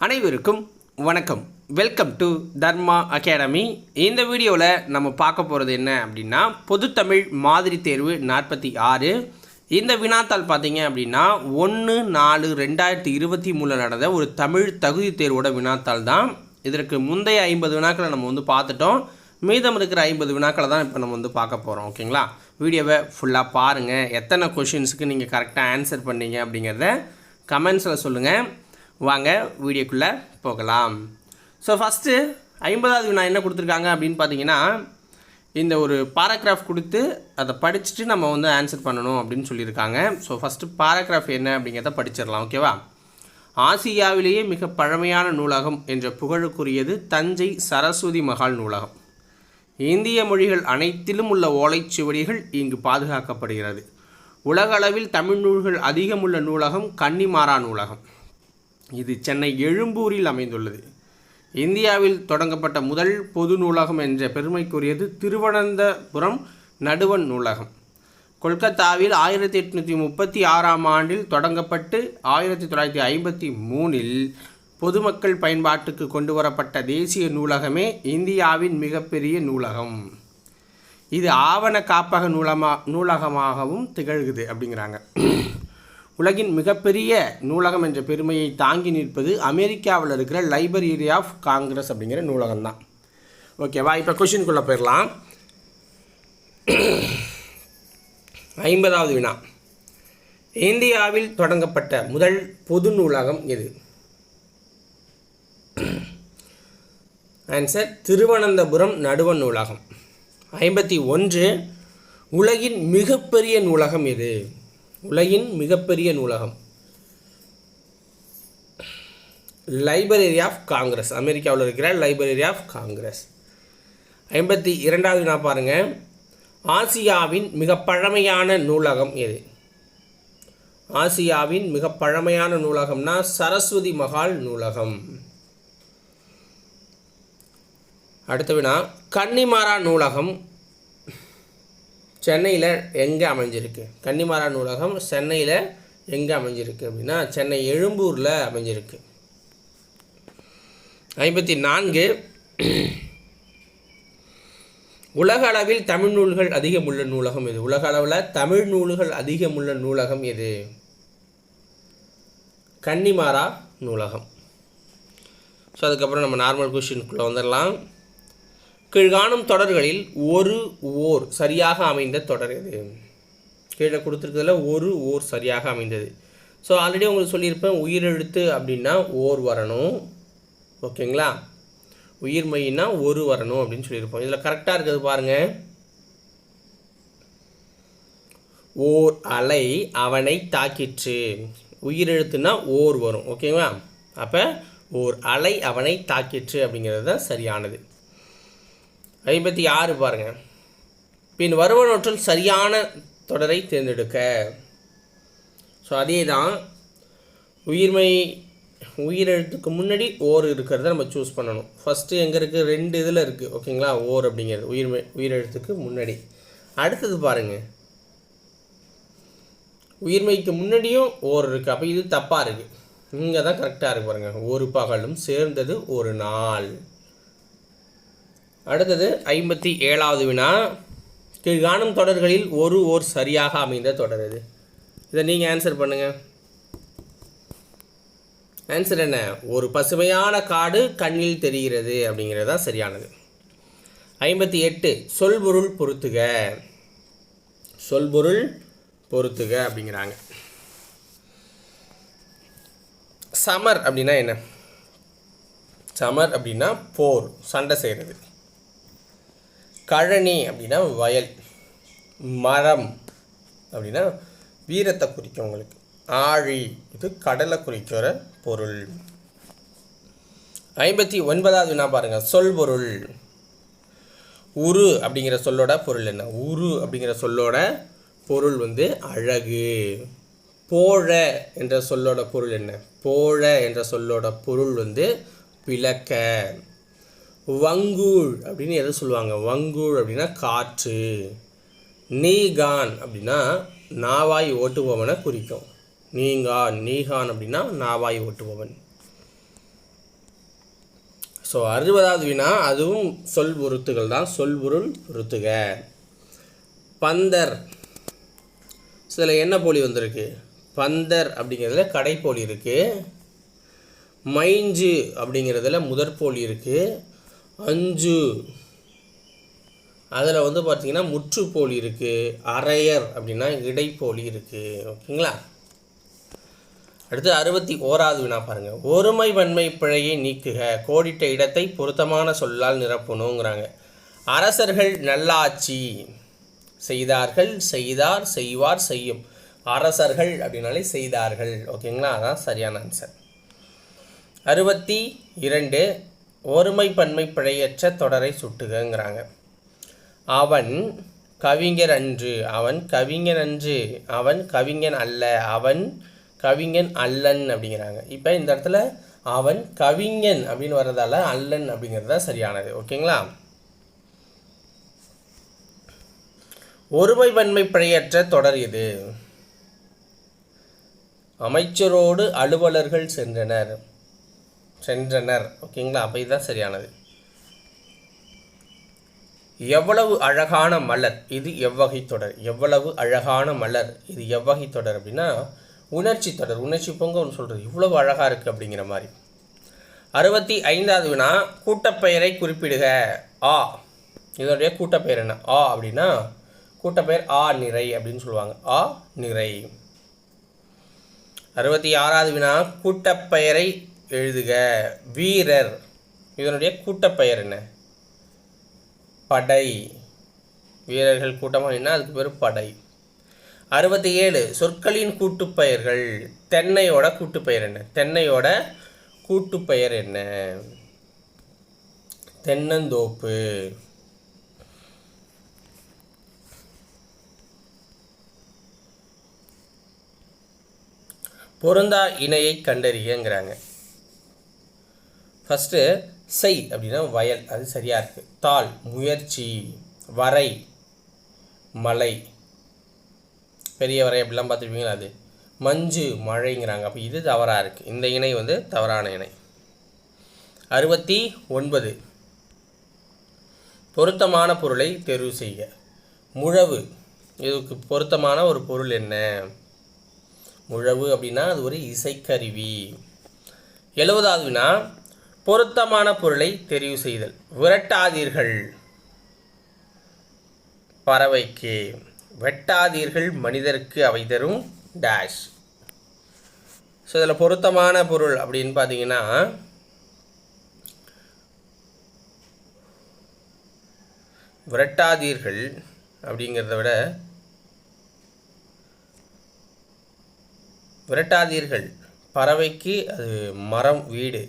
அனைவருக்கும் வணக்கம். Welcome to Dharma academy. இந்த வீடியோவில் நம்ம பார்க்க போகிறது என்ன அப்படின்னா, பொதுத்தமிழ் மாதிரி தேர்வு 46. இந்த வினாத்தாள் பார்த்தீங்க அப்படின்னா 1/4/2023 நடந்த ஒரு தமிழ் தகுதி தேர்வோட வினாத்தாள் தான். இதற்கு முந்தைய 50 வினாக்களை நம்ம பார்த்துட்டோம். மீதம் இருக்கிற 50 வினாக்களை தான் இப்போ நம்ம பார்க்க போகிறோம். ஓகேங்களா? வீடியோவை ஃபுல்லாக பாருங்கள். எத்தனை கொஷின்ஸுக்கு நீங்கள் கரெக்டாக ஆன்சர் பண்ணீங்க அப்படிங்கிறத கமெண்ட்ஸில் சொல்லுங்கள். வாங்க வீடியோக்குள்ளே போகலாம். ஸோ ஃபஸ்ட்டு 50வது வினா என்ன கொடுத்துருக்காங்க அப்படின்னு பார்த்தீங்கன்னா, இந்த ஒரு பாராகிராஃப் கொடுத்து அதை படிச்சுட்டு நம்ம ஆன்சர் பண்ணணும் அப்படின்னு சொல்லியிருக்காங்க. ஸோ ஃபஸ்ட்டு பாராகிராஃப் என்ன அப்படிங்கிறத படிச்சிடலாம். ஓகேவா? ஆசியாவிலேயே மிக பழமையான நூலகம் என்ற புகழுக்குரியது தஞ்சை சரஸ்வதி மகால் நூலகம். இந்திய மொழிகள் அனைத்திலும் உள்ள ஓலைச்சுவடிகள் இங்கு பாதுகாக்கப்படுகிறது. உலக அளவில் தமிழ் நூல்கள் அதிகமுள்ள நூலகம் கன்னிமாரா நூலகம். இது சென்னை எழும்பூரில் அமைந்துள்ளது. இந்தியாவில் தொடங்கப்பட்ட முதல் பொது நூலகம் என்ற பெருமைக்குரியது திருவனந்தபுரம் நடுவண் நூலகம். கொல்கத்தாவில் 1836ஆம் ஆண்டில் தொடங்கப்பட்டு 1953இல் பொதுமக்கள் பயன்பாட்டுக்கு கொண்டு வரப்பட்ட தேசிய நூலகமே இந்தியாவின் மிகப்பெரிய நூலகம். இது ஆவண காப்பக நூலகமாகவும் திகழ்குது அப்படிங்கிறாங்க. உலகின் மிகப்பெரிய நூலகம் என்ற பெருமையை தாங்கி நிற்பது அமெரிக்காவில் இருக்கிற லைப்ரரி ஆஃப் காங்கிரஸ் அப்படிங்கிற நூலகம் தான். ஓகேவா? இப்போ கொஷினுக்குள்ளே போயிடலாம். 50வது வினா, இந்தியாவில் தொடங்கப்பட்ட முதல் பொது நூலகம் எது? ஆன்சர் திருவனந்தபுரம் நடுவண் நூலகம். 51, உலகின் மிகப்பெரிய நூலகம் எது? உலகின் மிகப்பெரிய நூலகம் லைப்ரரி ஆஃப் காங்கிரஸ், அமெரிக்காவில் இருக்கிற லைப்ரரி ஆஃப் காங்கிரஸ். 52வது வினா பாருங்கள். ஆசியாவின் மிக பழமையான நூலகம் எது? ஆசியாவின் மிக பழமையான நூலகம்னா சரஸ்வதி மகால் நூலகம். அடுத்த வினா, கன்னிமாரா நூலகம் சென்னையில் எங்கே அமைஞ்சிருக்கு? கன்னிமாரா நூலகம் சென்னையில் எங்கே அமைஞ்சிருக்கு அப்படின்னா சென்னை எழும்பூரில் அமைஞ்சிருக்கு. 54, உலக அளவில் தமிழ் நூல்கள் அதிகமுள்ள நூலகம் எது? உலக அளவில் தமிழ் நூல்கள் அதிகமுள்ள நூலகம் எது? கன்னிமாரா நூலகம். ஸோ அதுக்கப்புறம் நம்ம நார்மல் கொஷினுக்குள்ளே வந்துடலாம். கீழ்காணும் தொடர்களில் ஓர் சரியாக அமைந்த தொடர் எது? கீழே கொடுத்துருக்கிறதுல ஓர் சரியாக அமைந்தது. ஸோ ஆல்ரெடி உங்களுக்கு சொல்லியிருப்பேன், உயிரெழுத்து அப்படின்னா ஓர் வரணும். ஓகேங்களா? உயிர்மெய்னா ஒரு வரணும் அப்படின்னு சொல்லியிருப்போம். இதில் கரெக்டாக இருக்கிறது பாருங்கள். ஓர் அலை அவனை தாக்கிற்று. உயிரெழுத்துனா ஓர் வரும். ஓகேங்களா? அப்போ ஓர் அலை அவனை தாக்கிற்று அப்படிங்கிறது தான் சரியானது. 56 பாருங்கள். பின் வருவனவற்றில் சரியான தொடரை தேர்ந்தெடுக்க. ஸோ அதே தான், உயிரெழுத்துக்கு முன்னாடி ஓர் இருக்கிறத நம்ம சூஸ் பண்ணணும். ஃபஸ்ட்டு எங்கே இருக்குது? 2 இதில் இருக்குது. ஓகேங்களா? ஓர் அப்படிங்கிறது உயிரெழுத்துக்கு முன்னாடி. அடுத்தது பாருங்கள், உயிர்மைக்கு முன்னாடியும் ஓர் இருக்குது. அப்போ இது தப்பாக இருக்குது. இங்கே தான் கரெக்டாக இருக்குது பாருங்கள். ஒரு பகலும் சேர்ந்தது ஒரு நாள். அடுத்தது 57வது வினா, கீழ்காணும் தொடர்களில் ஓர் சரியாக அமைந்த தொடர் எது? இதை நீங்கள் ஆன்சர் பண்ணுங்கள். ஆன்சர் என்ன? ஒரு பசுமையான காடு கண்ணில் தெரிகிறது அப்படிங்கிறது தான் சரியானது. 58, சொல்பொருள் பொருத்துக. சொல்பொருள் பொருத்துக அப்படிங்கிறாங்க. சமர் அப்படின்னா என்ன? சமர் அப்படின்னா போர், சண்டை செய்கிறது. கழனி அப்படின்னா வயல். மரம் அப்படின்னா வீரத்தை குறிக்கும் உங்களுக்கு. ஆழி இது கடலை குறிக்கிற பொருள். 59வது வினா பாருங்கள். சொல்பொருள். உரு அப்படிங்கிற சொல்லோட பொருள் என்ன? உரு அப்படிங்கிற சொல்லோட பொருள் அழகு. போழ என்ற சொல்லோட பொருள் என்ன? போழ என்ற சொல்லோட பொருள் விளக்க. வங்கூழ் அப்படின்னு எதை சொல்லுவாங்க? வங்கூழ் அப்படின்னா காற்று. நீகான் அப்படின்னா நாவாய் ஓட்டுபவனை குறிக்கும். நீகான் அப்படின்னா நாவாய் ஓட்டுபவன். ஸோ 60வது வினா அதுவும் சொல் பொருத்துகள் தான். சொல் பொருள் பொருத்துக. பந்தர், இதில் என்ன போலி வந்திருக்கு? பந்தர் அப்படிங்கிறதுல கடைப்போலி இருக்குது. மைஞ்சு அப்படிங்கிறதுல முதற்போலி இருக்குது. அஞ்சு அதில் வந்து பார்த்திங்கன்னா முற்றுப்போலி இருக்குது. அரையர் அப்படின்னா இடைப்போலி இருக்குது. ஓகேங்களா? அடுத்து 61வது வினா பாருங்கள். ஒருமை வன்மை பிழையை நீக்குக. கோடிட்ட இடத்தை பொருத்தமான சொல்லால் நிரப்பணுங்கிறாங்க. அரசர்கள் நல்லாட்சி செய்தார்கள், செய்தார், செய்வார், செய்யும். அரசர்கள் அப்படின்னாலே செய்தார்கள். ஓகேங்களா? அதான் சரியான ஆன்சர். 62 ஒருமை பன்மை பிழையற்ற தொடரை சுட்டுகங்கிறாங்க. அவன் கவிஞர் அன்று, அவன் கவிஞன் அன்று, அவன் கவிஞன் அல்ல, அவன் கவிஞன் அல்லன் அப்படிங்கிறாங்க. இப்போ இந்த இடத்துல அவன் கவிஞன் அப்படின்னு வர்றதால அல்லன் அப்படிங்கிறது தான் சரியானது. ஓகேங்களா? ஒருமை வன்மை பிழையற்ற தொடர் இது. அமைச்சரோடு அலுவலர்கள் சென்றனர். ஓகேங்களா? அப்போ இதுதான் சரியானது. எவ்வளவு அழகான மலர், இது எவ்வகை தொடர்? எவ்வளவு அழகான மலர், இது எவ்வகை தொடர் அப்படின்னா உணர்ச்சி தொடர். உணர்ச்சி பொங்க ஒன்று சொல்கிறது, இவ்வளவு அழகாக இருக்குது அப்படிங்கிற மாதிரி. 65வது வினா. கூட்டப்பெயரை குறிப்பிடுக. ஆ, இதனுடைய கூட்டப்பெயர் என்ன? ஆ அப்படின்னா கூட்டப்பெயர் ஆ நிறை அப்படின்னு சொல்லுவாங்க. ஆ நிறை. 66வது வினா. கூட்டப்பெயரை எழுதுக. வீரர், இதனுடைய கூட்டப்பெயர் என்ன? படை. வீரர்கள் கூட்டமாக என்ன, அதுக்கு பேர் படை. 67 சொற்களின் கூட்டுப்பெயர்கள். தென்னையோட கூட்டுப்பெயர் என்ன? தென்னையோட கூட்டுப்பெயர் என்ன? தென்னந்தோப்பு. பொருந்தா இணையை கண்டறியங்கிறாங்க. ஃபஸ்ட்டு செய் அப்படின்னா வயல், அது சரியாக இருக்குது. தாள் முயற்சி. வரை மலை, பெரிய வரை அப்படிலாம் பார்த்துருப்பீங்களா, அது. மஞ்சு மழைங்கிறாங்க. அப்போ இது தவறாக இருக்குது. இந்த இணை வந்து தவறான இணை. 69 பொருத்தமான பொருளை தேர்வு செய்க. முழவு, இதுக்கு பொருத்தமான ஒரு பொருள் என்ன? முழவு அப்படின்னா அது ஒரு இசைக்கருவி. 70வது வினா. பொருத்தமான பொருளை தெரிவு செய்தல். விரட்டாதீர்கள் பறவைக்கு, வெட்டாதீர்கள் மனிதருக்கு, அவை தரும் டேஷ். ஸோ இதில் பொருத்தமான பொருள் அப்படின்னு பார்த்தீங்கன்னா விரட்டாதீர்கள் அப்படிங்கிறத விட விரட்டாதீர்கள் பறவைக்கு அது மரம் வீடு.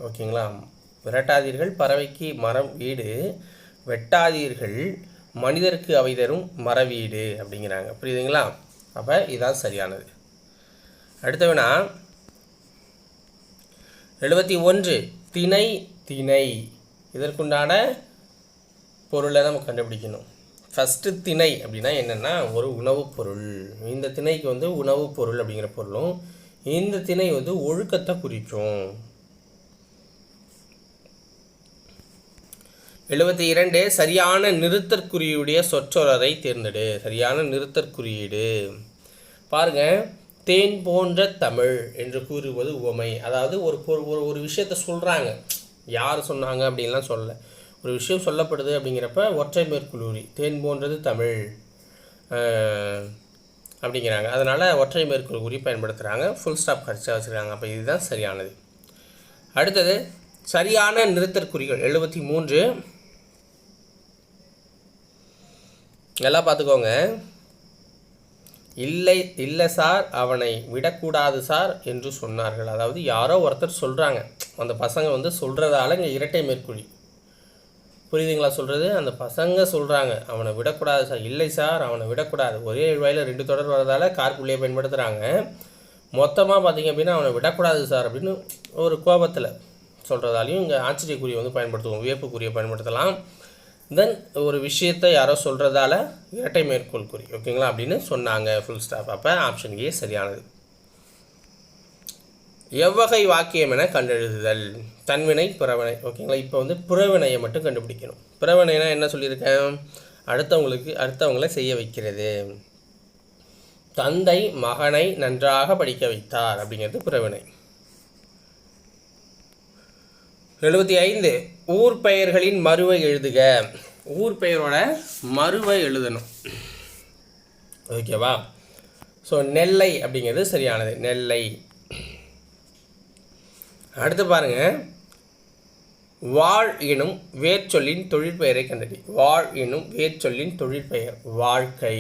ஓகேங்களா? விரட்டாதீர்கள் பறவைக்கு மரம் வீடு, வெட்டாதீர்கள் மனிதருக்கு அவை தரும் மர வீடு அப்படிங்கிறாங்க. புரியுதுங்களா? அப்போ இதுதான் சரியானது. அடுத்த வினா 71 திணை. திணை இதற்குண்டான பொருளை நம்ம கண்டுபிடிக்கணும். ஃபஸ்ட்டு திணை அப்படின்னா என்னென்னா ஒரு உணவுப் பொருள். இந்த திணைக்கு வந்து உணவுப் பொருள் அப்படிங்கிற பொருளும், இந்த திணை வந்து ஒழுக்கத்தை குறிக்கும். 72 சரியான நிறுத்தற்குறியுடைய சொற்றொடரை தேர்ந்தெடு. சரியான நிறுத்தற்குறியீடு பாருங்கள். தேன் போன்ற தமிழ் என்று கூறுவது உவமை. அதாவது ஒரு விஷயத்தை சொல்கிறாங்க, யார் சொன்னாங்க அப்படின்லாம் சொல்லலை. ஒரு விஷயம் சொல்லப்படுது அப்படிங்கிறப்ப ஒற்றை மேற்குறியுரி தேன் போன்றது தமிழ் அப்படிங்கிறாங்க. அதனால் ஒற்றை மேற்குறியுரி பயன்படுத்துகிறாங்க. ஃபுல் ஸ்டாப் கரெக்டாக வச்சுருக்காங்க. அப்போ இதுதான் சரியானது. அடுத்தது சரியான நிறுத்தற்குறிகள். 73 எல்லாம் பார்த்துக்கோங்க. இல்லை சார், அவனை விடக்கூடாது சார் என்று சொன்னார்கள். அதாவது யாரோ ஒருத்தர் சொல்கிறாங்க, அந்த பசங்க வந்து சொல்கிறதால இங்கே இரட்டை மேற்குறி. புரியுதுங்களா சொல்கிறது? அந்த பசங்க சொல்கிறாங்க அவனை விடக்கூடாது சார். இல்லை சார், அவனை விடக்கூடாது. ஒரே வாயில் 2 தொடர் வரதால் கார்க்குள்ளேயே பயன்படுத்துகிறாங்க. மொத்தமாக பார்த்திங்க அப்படின்னா அவனை விடக்கூடாது சார் அப்படின்னு ஒரு கோபத்தில் சொல்கிறதாலையும் இங்கே ஆச்சரியக்குறியை வந்து பயன்படுத்துவோம், வியப்புக்குறியை பயன்படுத்தலாம். தென் ஒரு விஷயத்தை யாரோ சொல்கிறதால இரட்டை மேற்கோள் குறி. ஓகேங்களா? அப்படின்னு சொன்னாங்க. Full stop. அப்போ ஆப்ஷன் ஏ சரியானது. எவ்வகை வாக்கியம் என கண்டெழுதுதல். தன்வினை புறவினை. ஓகேங்களா. இப்போ வந்து புறவினையை மட்டும் கண்டுபிடிக்கணும். புறவினைனா என்ன சொல்லியிருக்கேன்? அடுத்தவங்களை செய்ய வைக்கிறது. தந்தை மகனை நன்றாக படிக்க வைத்தார் அப்படிங்கிறது புறவினை. 75 ஊர் பெயர்களின் மறுவை எழுதுக. ஊர் பெயரோட மறுவை எழுதணும். ஓகேவா. ஸோ நெல்லை அப்படிங்கிறது சரியானது. நெல்லை. அடுத்து பாருங்கள், வாழ் எனும் வேர்ச்சொல்லின் தொழிற்பெயரை கண்டறி. வாழ் எனும் வேர்ச்சொல்லின் தொழிற்பெயர் வாழ்க்கை.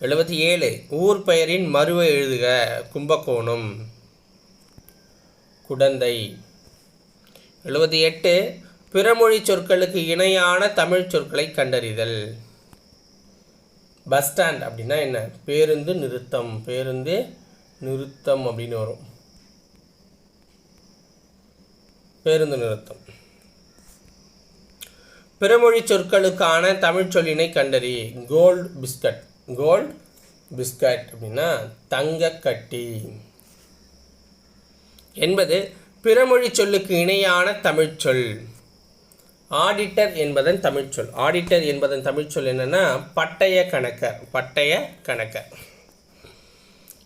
77 ஊர் பெயரின் மறுவை எழுதுக. கும்பகோணம், குடந்தை. 78 பிறமொழி சொற்களுக்கு இணையான தமிழ் சொற்களை கண்டறிதல். பஸ் ஸ்டாண்ட் அப்படின்னா என்ன? பேருந்து நிறுத்தம். பேருந்து நிறுத்தம் அப்படின்னு வரும். பேருந்து நிறுத்தம். பிறமொழி சொற்களுக்கான தமிழ் சொல்லினை கண்டறி. Gold biscuit. கோல்டு பிஸ்கட் அப்படின்னா தங்க கட்டி. 80 பிறமொழி சொல்லுக்கு இணையான தமிழ்ச்சொல். ஆடிட்டர் என்பதன் தமிழ்ச்சொல். ஆடிட்டர் என்பதன் தமிழ்ச்சொல் என்னென்னா பட்டய கணக்கர். பட்டய கணக்கர்.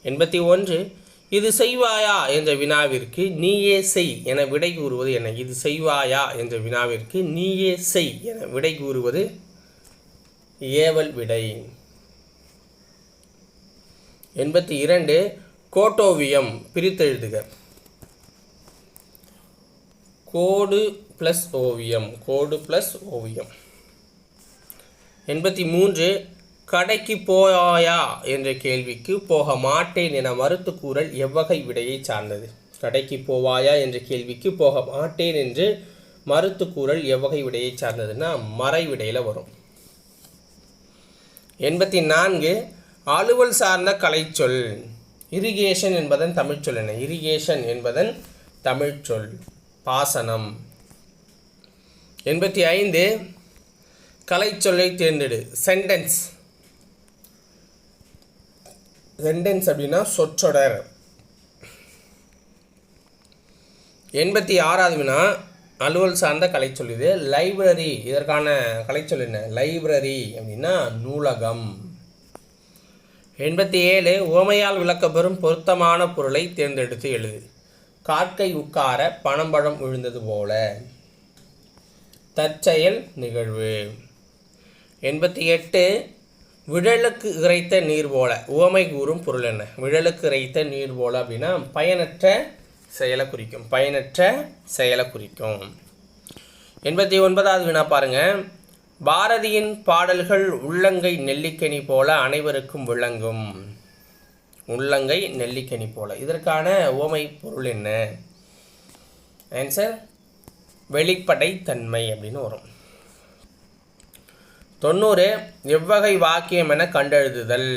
81 இது செய்வாயா என்ற வினாவிற்கு நீயே செய் என விடை கூறுவது என்ன? இது செய்வாயா என்ற வினாவிற்கு நீயே செய் என விடை கூறுவது ஏவல் விடை. 82 கோட்டோவியம் பிரித்தெழுதுக. கோடு ப்ளஸ் ஓவியம். கோடு ப்ளஸ் ஓவியம். 83 கடைக்கு போயா என்ற கேள்விக்கு போக மாட்டேன் என மறுத்து கூறல் எவ்வகை விடையை சார்ந்தது? கடைக்கு போவாயா என்ற கேள்விக்கு போக மாட்டேன் என்று மறுத்து கூறல் எவ்வகை விடையை சார்ந்ததுன்னா மறை விடையில் வரும். 84 அலுவல் சார்ந்த கலைச்சொல். இரிகேஷன் என்பதன் தமிழ்ச்சொல் என்ன? இரிகேஷன் என்பதன் தமிழ்ச்சொல் பாசனம். 85 கலைச்சொல்லை தேர்ந்தெடு. சென்டென்ஸ். சென்டென்ஸ் அப்படின்னா சொற்றொடர். 86வது வினா அலுவல் சார்ந்த கலைச்சொல். இது லைப்ரரி. இதற்கான கலைச்சொல் என்ன? லைப்ரரி அப்படின்னா நூலகம். 87 உவமையால் விளக்கப்பெறும் பொருத்தமான பொருளை தேர்ந்தெடுத்து எழுது. காக்கை உட்கார பனம்பழம் விழுந்தது போல. தற்செயல் நிகழ்வு. 88 விழலுக்கு இறைத்த நீர் போல. உவமை கூறும் பொருள் என்ன? விழலுக்கு இறைத்த நீர் போல அப்படின்னா பயனற்ற செயலை குறிக்கும். பயனற்ற செயலை குறிக்கும். 89வது வினா பாருங்க. பாரதியின் பாடல்கள் உள்ளங்கை நெல்லிக்கனி போல அனைவருக்கும் விளங்கும். உள்ளங்கை நெல்லிக்கனி போல. இதற்கான உவமை பொருள் என்ன? ஆன்சர் வெளிப்படை தன்மை அப்படின்னு வரும். 90 எவ்வகை வாக்கியம் என கண்டெழுதுதல்.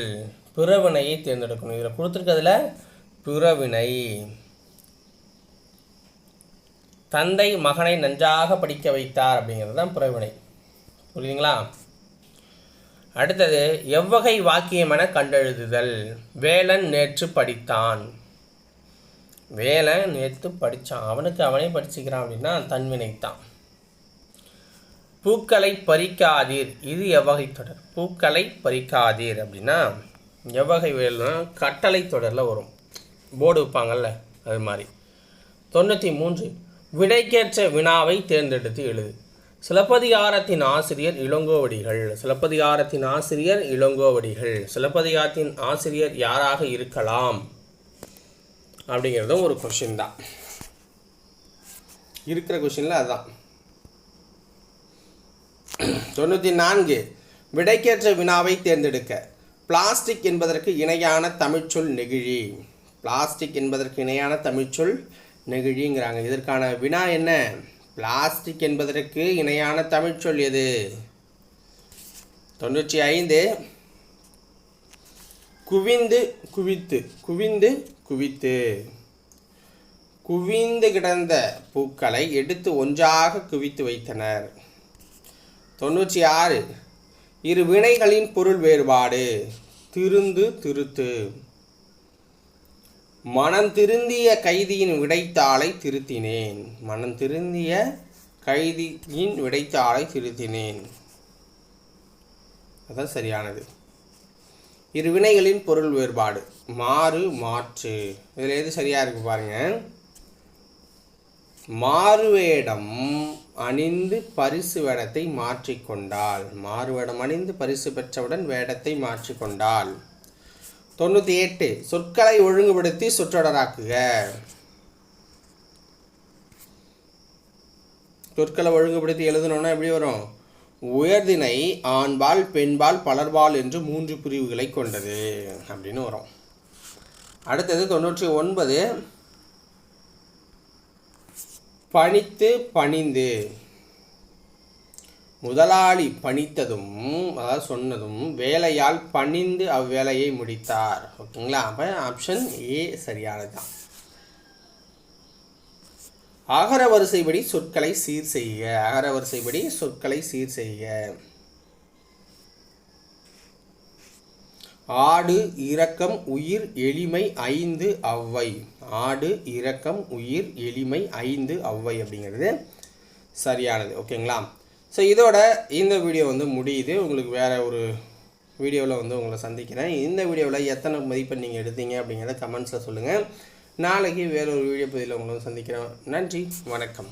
பிறவினையை தேர்ந்தெடுக்கணும். இதில் கொடுத்துருக்கிறதுல பிறவினை. தந்தை மகனை நன்றாக படிக்க வைத்தார் அப்படிங்கிறது தான் பிறவினை. புரியுதுங்களா? அடுத்தது எவ்வகை வாக்கியம் என கண்டெழுதுதல். வேலன் நேற்று படித்தான். வேலன் நேற்று படித்தான். அவனுக்கு அவனே படிச்சுக்கிறான் அப்படின்னா தன்வினைத்தான். பூக்களை பறிக்காதீர். இது எவ்வகை தொடர்? பூக்களை பறிக்காதீர் அப்படின்னா எவ்வகை வேலைனா கட்டளை தொடரில் வரும். போர்டு வைப்பாங்கள்ல அது மாதிரி. 93 விடைக்கேற்ற வினாவை தேர்ந்தெடுத்து எழுது. சிலப்பதிகாரத்தின் ஆசிரியர் இளங்கோவடிகள். சிலப்பதிகாரத்தின் ஆசிரியர் இளங்கோவடிகள். சிலப்பதிகாரத்தின் ஆசிரியர் யாராக இருக்கலாம் அப்படிங்கிறதும் ஒரு கொஷின் தான். இருக்கிற கொஷினில் அதுதான். 94 விடைக்கேற்ற வினாவை தேர்ந்தெடுக்க. பிளாஸ்டிக் என்பதற்கு இணையான தமிழ்ச்சொல் நெகிழி. பிளாஸ்டிக் என்பதற்கு இணையான தமிழ்ச்சொல் நெகிழிங்கிறாங்க. இதற்கான வினா என்ன? பிளாஸ்டிக் என்பதற்கு இணையான தமிழ்ச்சொல் எது? 95 குவிந்து குவித்து. குவிந்து குவித்து. குவிந்து கிடந்த பூக்களை எடுத்து ஒன்றாக குவித்து வைத்தனர். 96 இரு வினைகளின் பொருள் வேறுபாடு. திருந்து திருத்து. மனம் திருந்திய கைதியின் விடைத்தாளை திருத்தினேன். மனம் திருந்திய கைதியின் விடைத்தாளை திருத்தினேன். அதான் சரியானது. இரு வினைகளின் பொருள் வேறுபாடு. மாறு மாற்று. இதில் எது சரியாக இருக்கு பாருங்க. மாறுவேடம் அணிந்து பரிசு வேடத்தை மாற்றிக்கொண்டாள். மாறுவேடம் அணிந்து பரிசு பெற்றவுடன் வேடத்தை மாற்றிக்கொண்டாள். 98. சொற்களை ஒழுங்குபடுத்தி சொற்றொடராக்குக. சொற்களை ஒழுங்குபடுத்தி எழுதணும்னா எப்படி வரும்? உயர்திணை ஆண்பால் பெண்பால் பலர்பால் என்று 3 பிரிவுகளை கொண்டது அப்படின்னு வரும். அடுத்தது 99. பணித்து பணிந்து. முதலாளி பணித்ததும் அதாவது சொன்னதும் வேலையால் பணிந்து அவ்வேலையை முடித்தார். ஓகேங்களா? அப்போ ஆப்ஷன் ஏ சரியானது தான். அகர வரிசைப்படி சொற்களை சீர் செய்க. அகர வரிசைப்படி சொற்களை சீர் செய்க. ஆடு இரக்கம் உயிர் எளிமை 5 அவ்வை. ஆடு இரக்கம் உயிர் எளிமை 5 அவ்வை அப்படிங்கிறது சரியானது. ஓகேங்களா? ஸோ இதோட இந்த வீடியோ முடியுது. உங்களுக்கு வேறு ஒரு வீடியோவில் உங்களை சந்திக்கிறேன். இந்த வீடியோவில் எத்தனை மதிப்பெண் நீங்கள் எடுத்தீங்க அப்படிங்கிறத கமெண்ட்ஸில் சொல்லுங்கள். நாளைக்கு வேறு ஒரு வீடியோ பதிவில் உங்களை சந்திக்கிறேன். நன்றி, வணக்கம்.